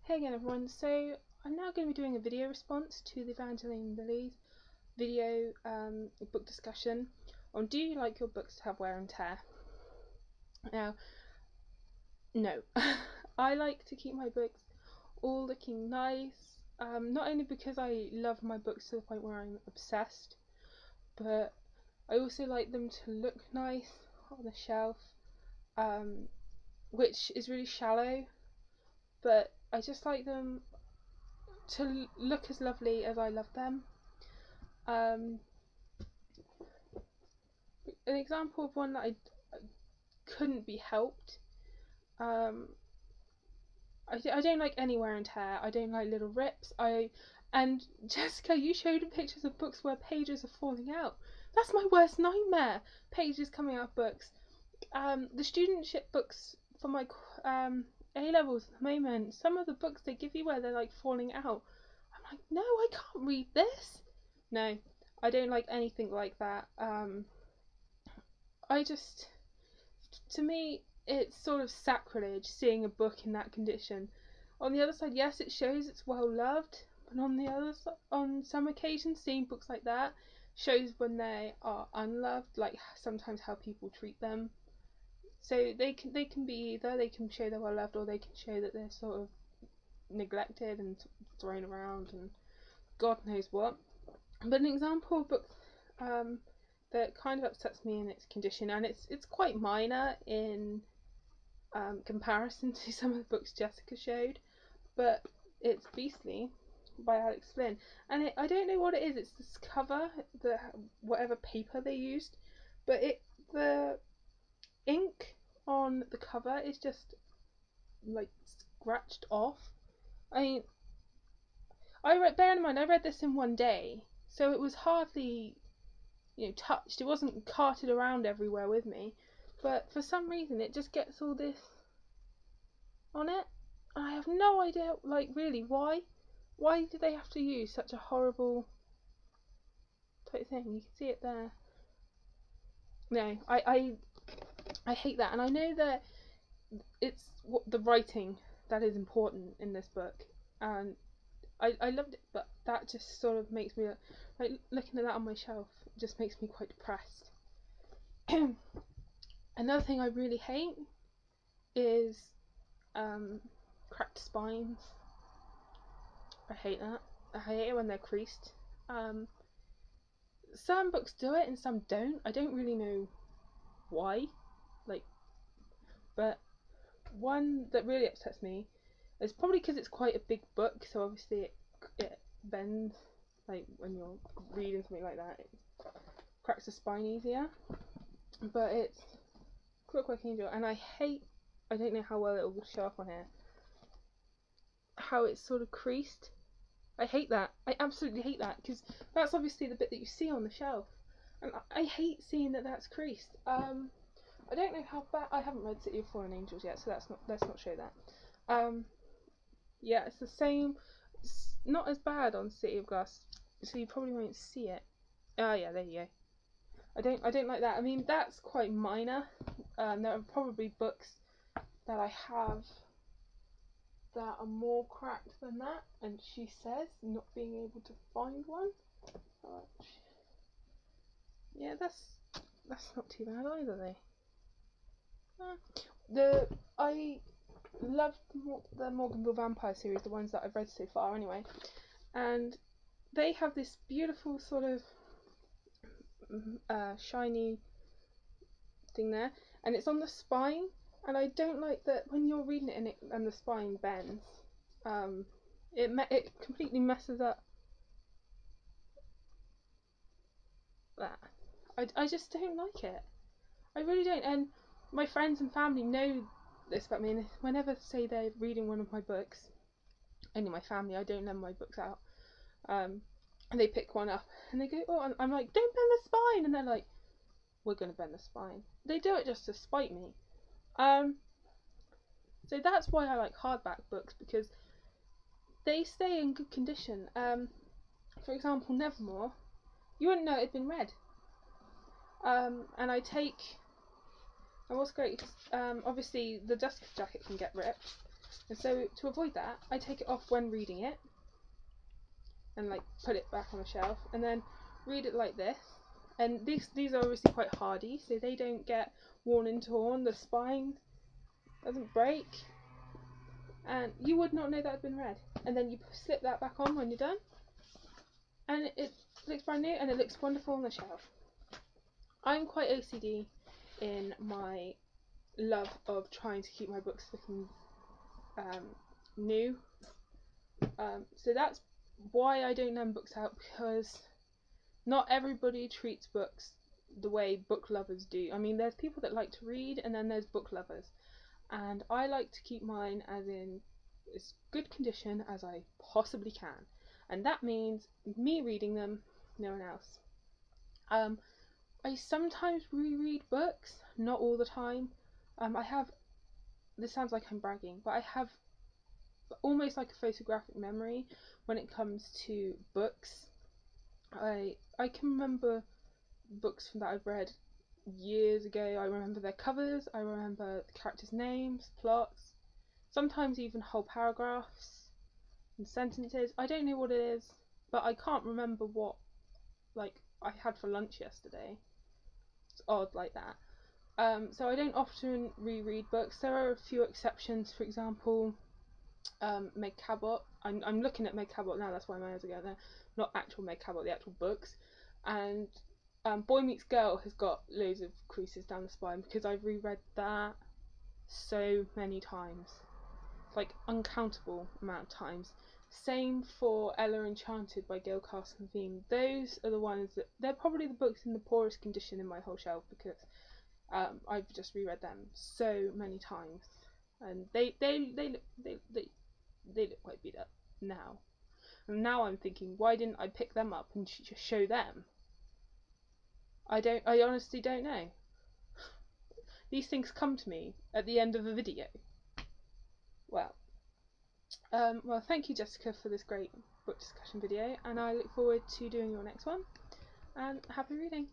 Hey again everyone, so I'm now going to be doing a video response to the Evangeline Lily video book discussion on do you like your books to have wear and tear? Now, no. I like to keep my books all looking nice, not only because I love my books to the point where I'm obsessed, but I also like them to look nice on the shelf, which is really shallow, but I just like them to look as lovely as I love them. An example of one that I couldn't be helped. I don't like any wear and tear. I don't like little rips. And Jessica, you showed pictures of books where pages are falling out. That's my worst nightmare. Pages coming out of books. The studentship books for my A levels at the moment. Some of the books they give you where they're like falling out. I'm like, no, I can't read this. No, I don't like anything like that. To me, it's sort of sacrilege seeing a book in that condition. On the other side, yes, it shows it's well loved, but on some occasions, seeing books like that shows when they are unloved, like sometimes how people treat them. So they can be either, they can show they're well loved, or they can show that they're sort of neglected and thrown around and God knows what. But an example of book that kind of upsets me in its condition, and it's quite minor in comparison to some of the books Jessica showed, but it's Beastly by Alex Flynn, and I don't know what it is. It's this cover, whatever paper they used, but the ink on the cover is just like scratched off. I mean, bear in mind I read this in one day, so it was hardly touched. It wasn't carted around everywhere with me, but for some reason it just gets all this on it. I have no idea, like, really, why do they have to use such a horrible type thing? You can see it there. No, I hate that, and I know that it's the writing that is important in this book, and I loved it, but that just sort of makes me, like, looking at that on my shelf just makes me quite depressed. Another thing I really hate is cracked spines. I hate that. I hate it when they're creased. Some books do it and some don't. I don't really know why. But one that really upsets me is probably because it's quite a big book, so obviously it bends. Like when you're reading something like that, it cracks the spine easier. But it's Clockwork Angel, and I don't know how well it will show up on here, how it's sort of creased. I hate that. I absolutely hate that, because that's obviously the bit that you see on the shelf, and I hate seeing that that's creased. I don't know how bad. I haven't read City of Fallen Angels yet, so let's not show that. Yeah, it's the same. It's not as bad on City of Glass, so you probably won't see it. Oh yeah, there you go. I don't like that. I mean, that's quite minor. There are probably books that I have that are more cracked than that, and she says not being able to find one. Yeah, that's not too bad either though. I love the Morganville Vampire series, the ones that I've read so far anyway, and they have this beautiful sort of shiny thing there, and it's on the spine, and I don't like that when you're reading it and the spine bends. It completely messes up that. I just don't like it. I really don't, and my friends and family know this about me, and whenever say they're reading one of my books, only my family, I don't lend my books out, and they pick one up and they go, oh, and I'm like, don't bend the spine, and they're like, we're gonna bend the spine. They do it just to spite me. So that's why I like hardback books, because they stay in good condition. For example, Nevermore, you wouldn't know it had been read. And what's great is, obviously the dust jacket can get ripped, And so to avoid that, I take it off when reading it and like put it back on the shelf, and then read it like this. And these are obviously quite hardy, so they don't get worn and torn. The spine doesn't break, and you would not know that had been read. And then you slip that back on when you're done, and it looks brand new and it looks wonderful on the shelf. I'm quite OCD in my love of trying to keep my books looking new. So that's why I don't lend books out, because not everybody treats books the way book lovers do. I mean, there's people that like to read, and then there's book lovers. And I like to keep mine as in as good condition as I possibly can. And that means me reading them, no one else. I sometimes reread books, not all the time. This sounds like I'm bragging, but I have almost like a photographic memory when it comes to books. I can remember books that I've read years ago. I remember their covers, I remember the characters' names, plots, sometimes even whole paragraphs and sentences. I don't know what it is, but I can't remember what like I had for lunch yesterday. It's odd like that. So I don't often reread books. There are a few exceptions. For example, Meg Cabot. I'm looking at Meg Cabot now. That's why my eyes are going there. Not actual Meg Cabot, the actual books. And Boy Meets Girl has got loads of creases down the spine because I've reread that so many times, like uncountable amount of times. Same for Ella Enchanted by Gail Carson Theme. Those are the ones that they're probably the books in the poorest condition in my whole shelf because I've just reread them so many times, and they look quite beat up now. And now I'm thinking, why didn't I pick them up and just show them? I honestly don't know. These things come to me at the end of a video. Well, thank you, Jessica, for this great book discussion video, and I look forward to doing your next one. And happy reading.